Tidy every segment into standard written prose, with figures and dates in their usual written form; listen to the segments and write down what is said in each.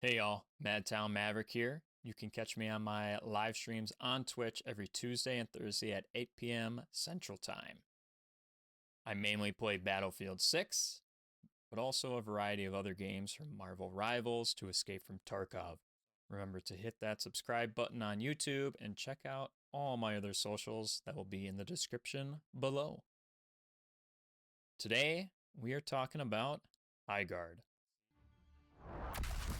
Hey y'all, Madtown Maverick here. You can catch me on my live streams on Twitch every Tuesday and Thursday at 8 p.m. Central Time. I mainly play Battlefield 6, but also a variety of other games from Marvel Rivals to Escape from Tarkov. Remember to hit that subscribe button on YouTube and check out all my other socials that will be in the description below. Today, we are talking about Highguard.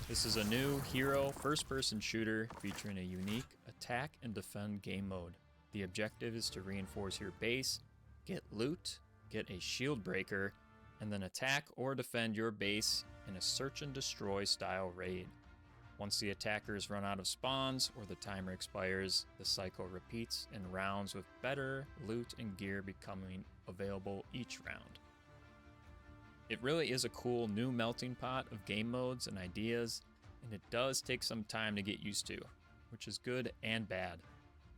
This is a new hero first-person shooter featuring a unique attack and defend game mode. The objective is to reinforce your base, get loot, get a shield breaker, and then attack or defend your base in a search and destroy style raid. Once the attackers run out of spawns or the timer expires, the cycle repeats in rounds with better loot and gear becoming available each round. It really is a cool new melting pot of game modes and ideas, and it does take some time to get used to, which is good and bad.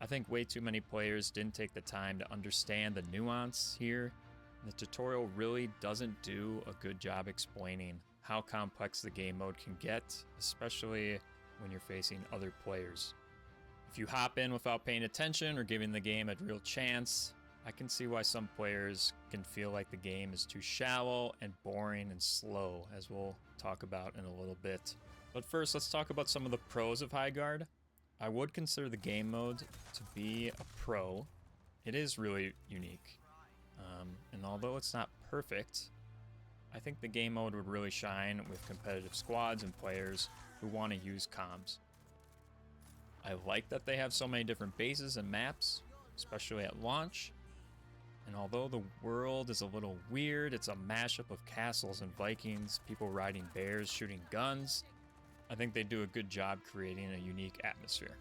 I think way too many players didn't take the time to understand the nuance here, and the tutorial really doesn't do a good job explaining how complex the game mode can get, especially when you're facing other players. If you hop in without paying attention or giving the game a real chance, I can see why some players can feel like the game is too shallow and boring and slow, as we'll talk about in a little bit. But first, let's talk about some of the pros of Highguard. I would consider the game mode to be a pro. It is really unique. And although it's not perfect, I think the game mode would really shine with competitive squads and players who want to use comms. I like that they have so many different bases and maps, especially at launch. And although the world is a little weird, it's a mashup of castles and Vikings, people riding bears, shooting guns. I think they do a good job creating a unique atmosphere.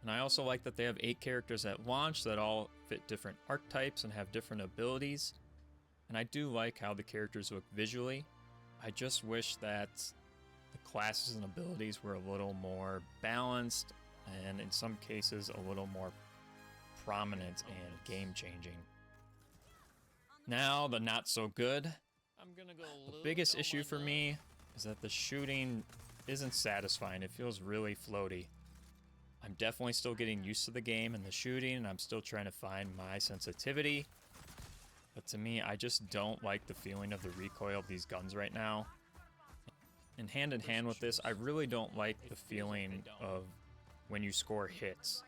And I also like that they have 8 characters at launch that all fit different archetypes and have different abilities. And I do like how the characters look visually. I just wish that the classes and abilities were a little more balanced and in some cases a little more prominent and game-changing. Now, the not so good. The biggest issue for me is that the shooting isn't satisfying. It feels really floaty. I'm definitely still getting used to the game and the shooting, and I'm still trying to find my sensitivity. But to me, I just don't like the feeling of the recoil of these guns right now. And hand in hand with this, I really don't like the feeling of when you score hits.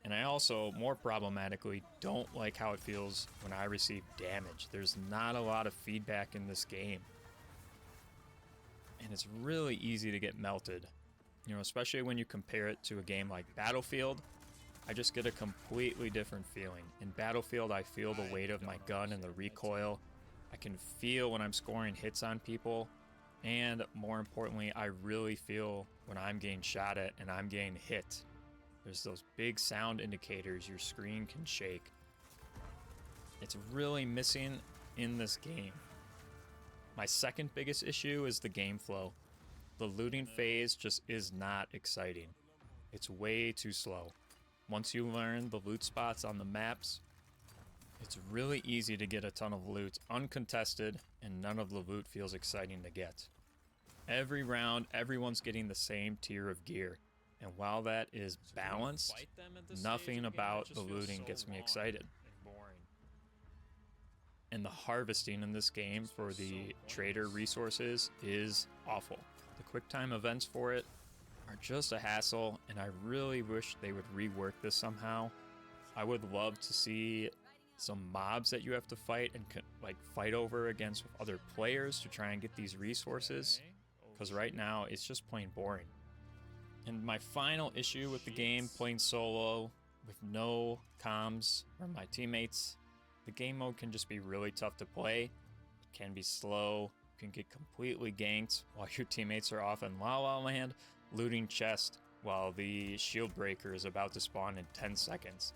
And I also, more problematically, don't like how it feels when I receive damage. There's not a lot of feedback in this game. And it's really easy to get melted. You know, especially when you compare it to a game like Battlefield, I just get a completely different feeling. In Battlefield, I feel the weight of my gun and the recoil. I can feel when I'm scoring hits on people. And more importantly, I really feel when I'm getting shot at and I'm getting hit. There's those big sound indicators your screen can shake. It's really missing in this game. My second biggest issue is the game flow. The looting phase just is not exciting. It's way too slow. Once you learn the loot spots on the maps, it's really easy to get a ton of loot uncontested, and none of the loot feels exciting to get. Every round, everyone's getting the same tier of gear. And while that is balanced, nothing about the looting gets me excited. And the harvesting in this game for the trader resources is awful. The QuickTime events for it are just a hassle, and I really wish they would rework this somehow. I would love to see some mobs that you have to fight and fight over against with other players to try and get these resources, because right now it's just plain boring. And my final issue with the game, playing solo with no comms or my teammates, the game mode can just be really tough to play. It can be slow. You can get completely ganked while your teammates are off in La La Land looting chests while the shield breaker is about to spawn in 10 seconds.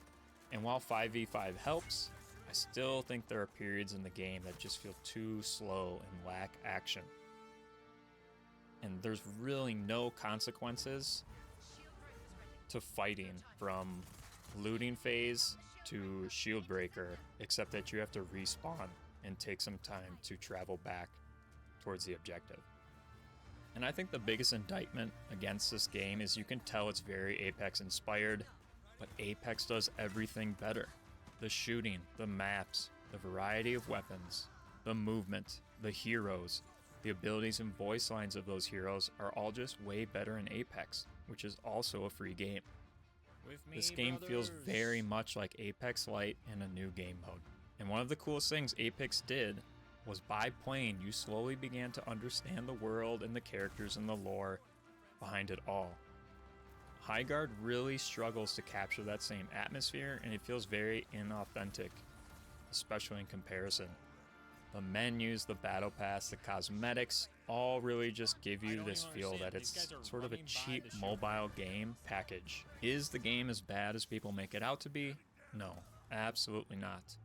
And while 5v5 helps, I still think there are periods in the game that just feel too slow and lack action. And there's really no consequences to fighting from looting phase to shield breaker, except that you have to respawn and take some time to travel back towards the objective. And I think the biggest indictment against this game is you can tell it's very Apex inspired, but Apex does everything better. The shooting, the maps, the variety of weapons, the movement, the heroes, the abilities and voice lines of those heroes are all just way better in Apex, which is also a free game. This game feels very much like Apex Lite in a new game mode. And one of the coolest things Apex did was by playing, you slowly began to understand the world and the characters and the lore behind it all. Highguard really struggles to capture that same atmosphere, and it feels very inauthentic, especially in comparison. The menus, the battle pass, the cosmetics, all really just give you this feel that it's sort of a cheap mobile game package. Is the game as bad as people make it out to be? No, absolutely not.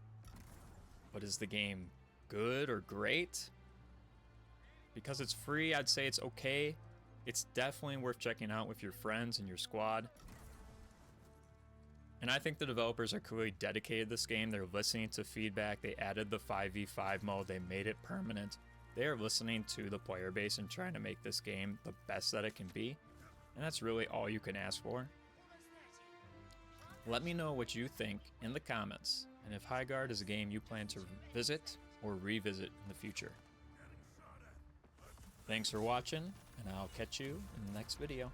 But is the game good or great? Because it's free, I'd say it's okay. It's definitely worth checking out with your friends and your squad. And I think the developers are clearly dedicated to this game. They're listening to feedback. They added the 5v5 mode. They made it permanent. They are listening to the player base and trying to make this game the best that it can be. And that's really all you can ask for. Let me know what you think in the comments, and if Highguard is a game you plan to visit or revisit in the future. Thanks for watching, and I'll catch you in the next video.